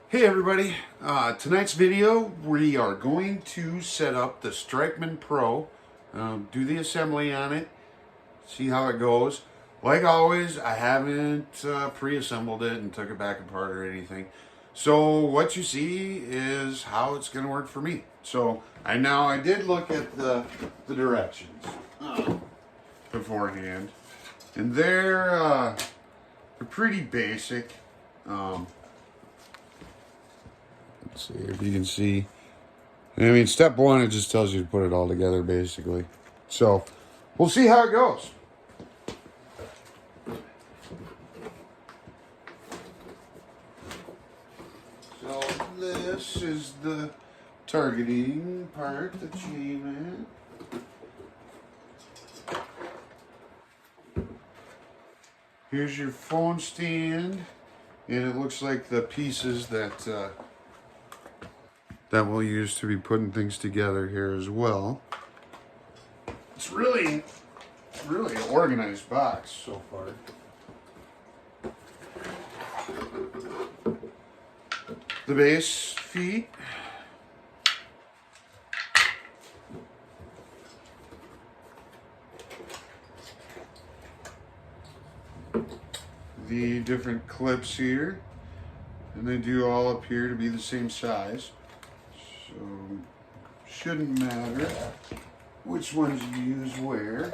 Hey everybody, tonight's video we are going to set up the StrikemanPro, do the assembly on it, see how it goes. Like always, I haven't pre-assembled it and took it back apart or anything. So what you see is how it's going to work for me. So I did look at the directions beforehand, and they're pretty basic. Let's see if you can see. I mean, step one, it just tells you to put it all together, basically. So, we'll see how it goes. So, this is the targeting part, the chain mat. Here's your phone stand, and it looks like the pieces that we'll use to be putting things together here as well. It's really an organized box so far. The base feet. The different clips here, and they do all appear to be the same size. So, shouldn't matter which ones you use where.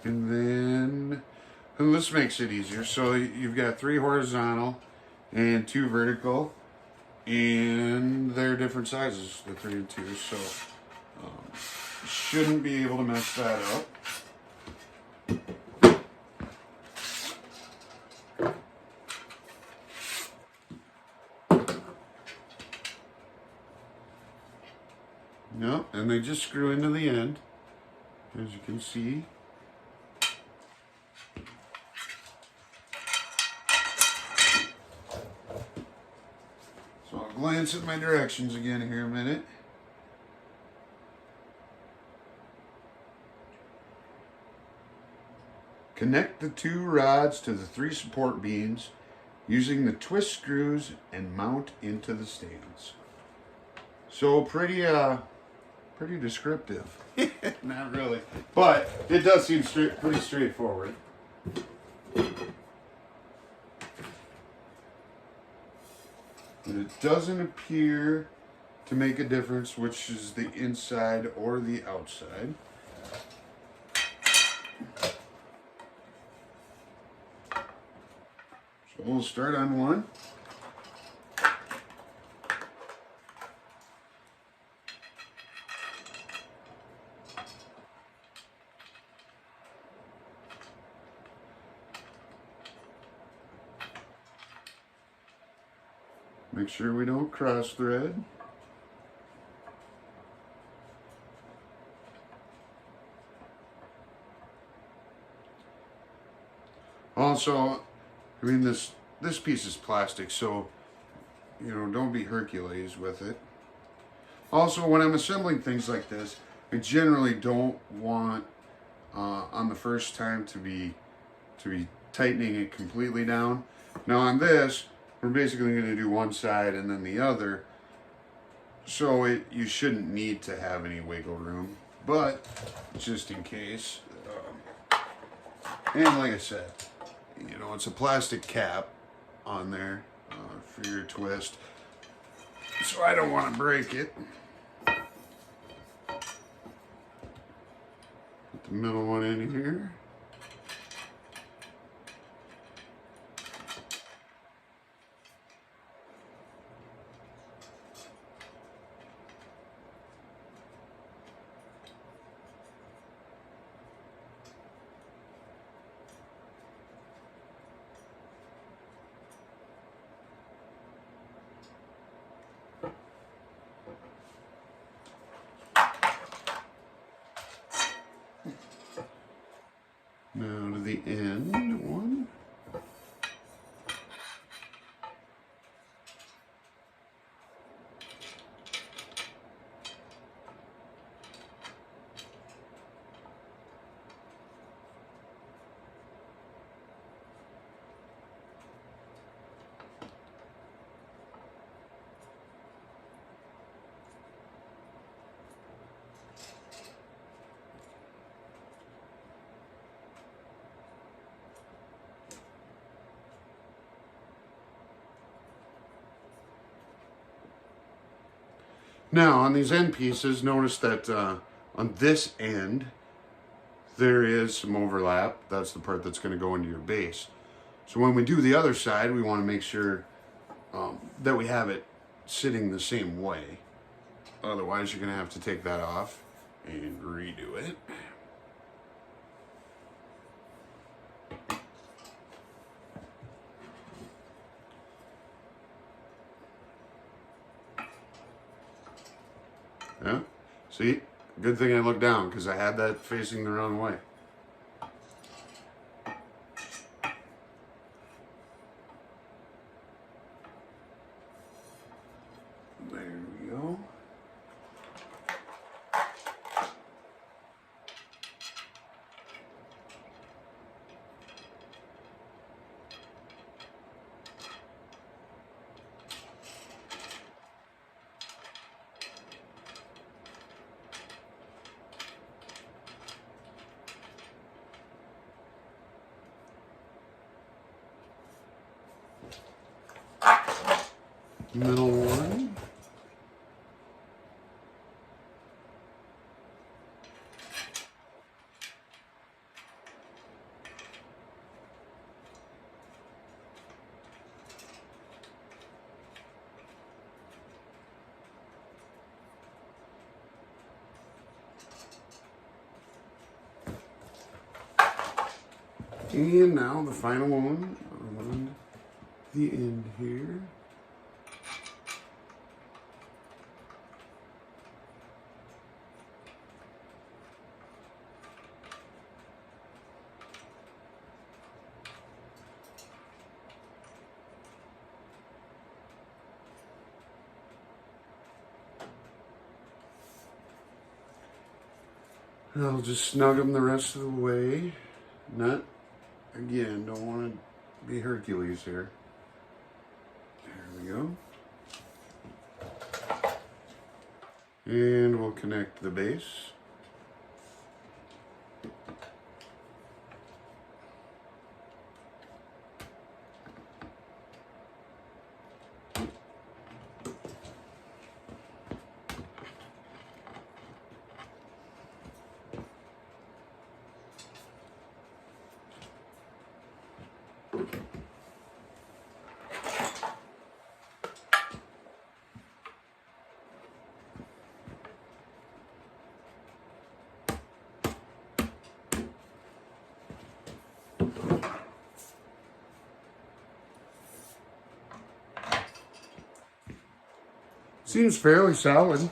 And this makes it easier. So you've got 3 horizontal and 2 vertical, and they're different sizes, the 3 and 2. So shouldn't be able to mess that up. No, and they just screw into the end, as you can see. So I'll glance at my directions again here a minute. Connect the 2 rods to the 3 support beams using the twist screws and mount into the stands. So pretty descriptive. Not really, but it does seem pretty straightforward. But it doesn't appear to make a difference which is the inside or the outside. So we'll start on one. Make sure we don't cross thread. Also, I mean, this piece is plastic, so, you know, don't be Hercules with it. Also, when I'm assembling things like this, I generally don't want on the first time to be tightening it completely down. Now on this, we're basically going to do one side and then the other, so you shouldn't need to have any wiggle room, but just in case. And like I said, you know, it's a plastic cap on there for your twist, so I don't want to break it. Put the middle one in here. Now to the end one. Now on these end pieces, notice that on this end, there is some overlap. That's the part that's going to go into your base. So when we do the other side, we want to make sure that we have it sitting the same way. Otherwise, you're going to have to take that off and redo it. Yeah, see? Good thing I looked down because I had that facing the wrong way. There we go. Middle one. And now the final one on the end here. I'll just snug them the rest of the way. Not, again, don't want to be Hercules here. There we go. And we'll connect the base. Seems fairly solid.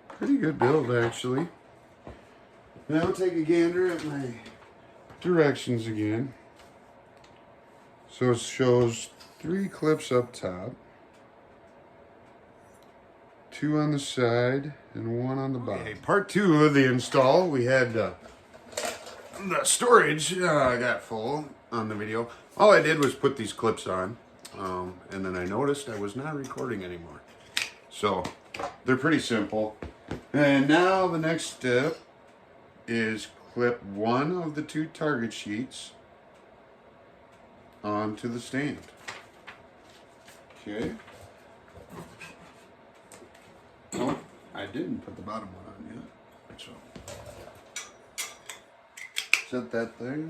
Pretty good build, actually. Now take a gander at my directions again. So it shows 3 clips up top, 2 on the side, and 1 on the bottom. Okay, part 2 of the install. We had the storage got full on the video. All I did was put these clips on. And then I noticed I was not recording anymore. So they're pretty simple. And now the next step is clip 1 of the 2 target sheets onto the stand. Okay. Oh, I didn't put the bottom one on yet. So set that there.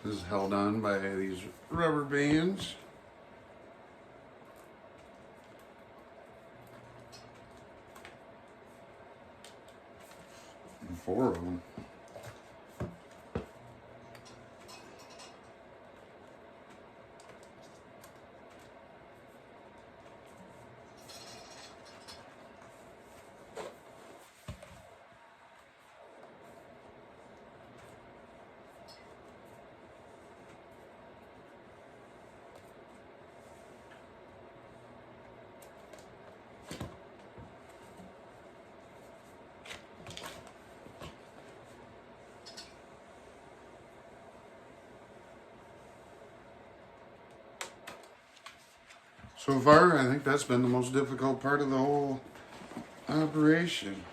This is held on by these rubber bands. And 4 of them. So far, I think that's been the most difficult part of the whole operation.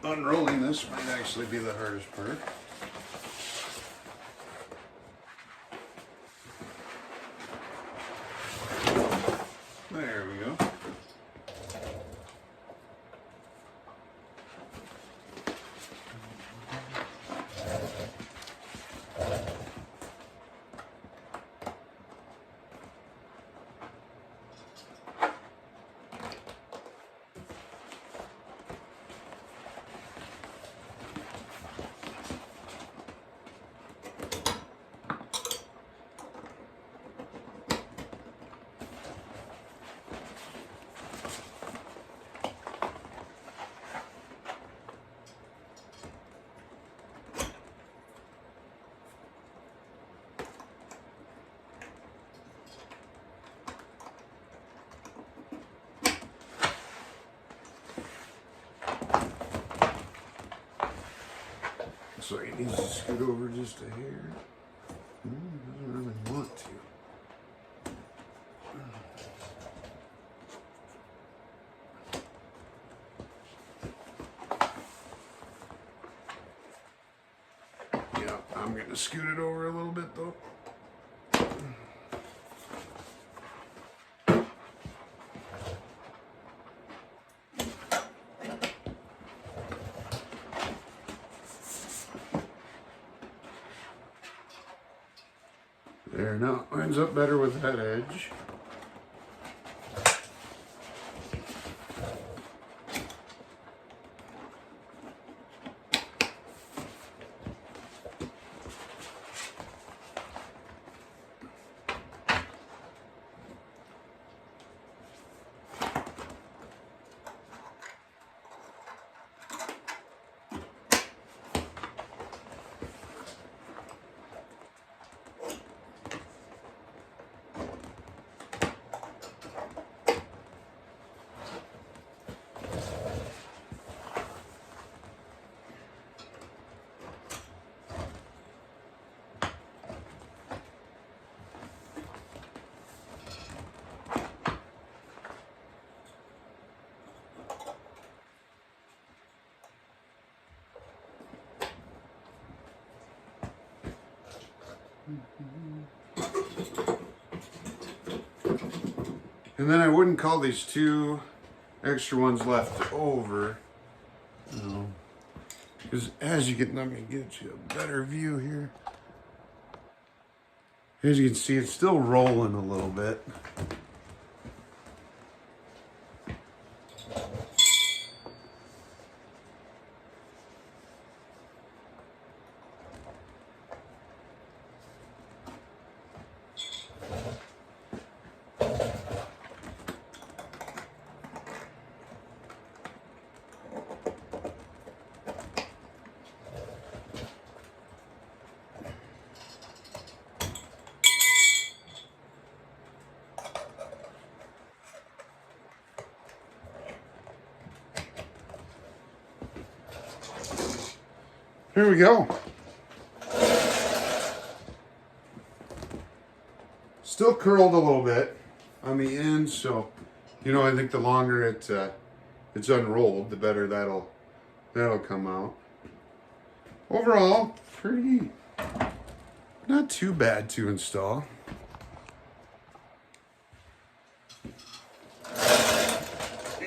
unrolling this might actually be the hardest part. There we go. So he needs to scoot over just a hair. Doesn't really want to. Yeah, I'm going to scoot it over a little bit though. There, now it lines up better with that edge. And then I wouldn't call these two extra ones left over, because as you get, let me get you a better view here. As you can see, it's still rolling a little bit. Here we go. Still curled a little bit on the end, so I think the longer it's unrolled, the better that'll come out. Overall, pretty not too bad to install.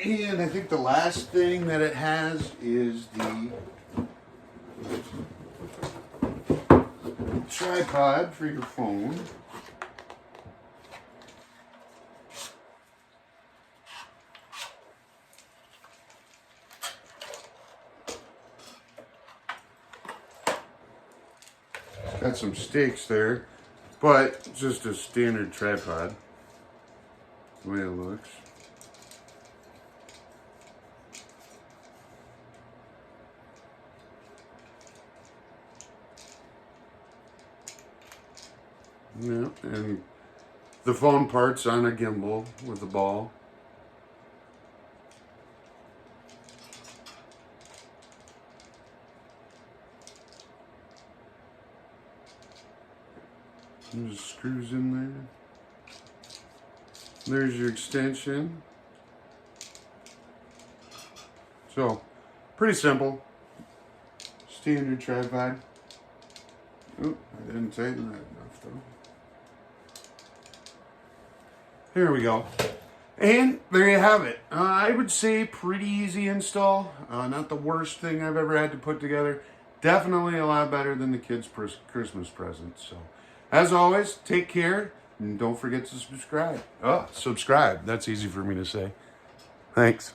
And I think the last thing that it has is the tripod for your phone. Got some stakes there, but just a standard tripod, the way it looks. Yeah, and the phone part's on a gimbal with the ball. There's screws in there. There's your extension. So, pretty simple. standard tripod. Oh, I didn't tighten that enough though. Here we go. And there you have it. I would say pretty easy install. Not the worst thing I've ever had to put together. Definitely a lot better than the kids' Christmas presents. So, as always, take care. And don't forget to subscribe. Oh, subscribe. That's easy for me to say. Thanks.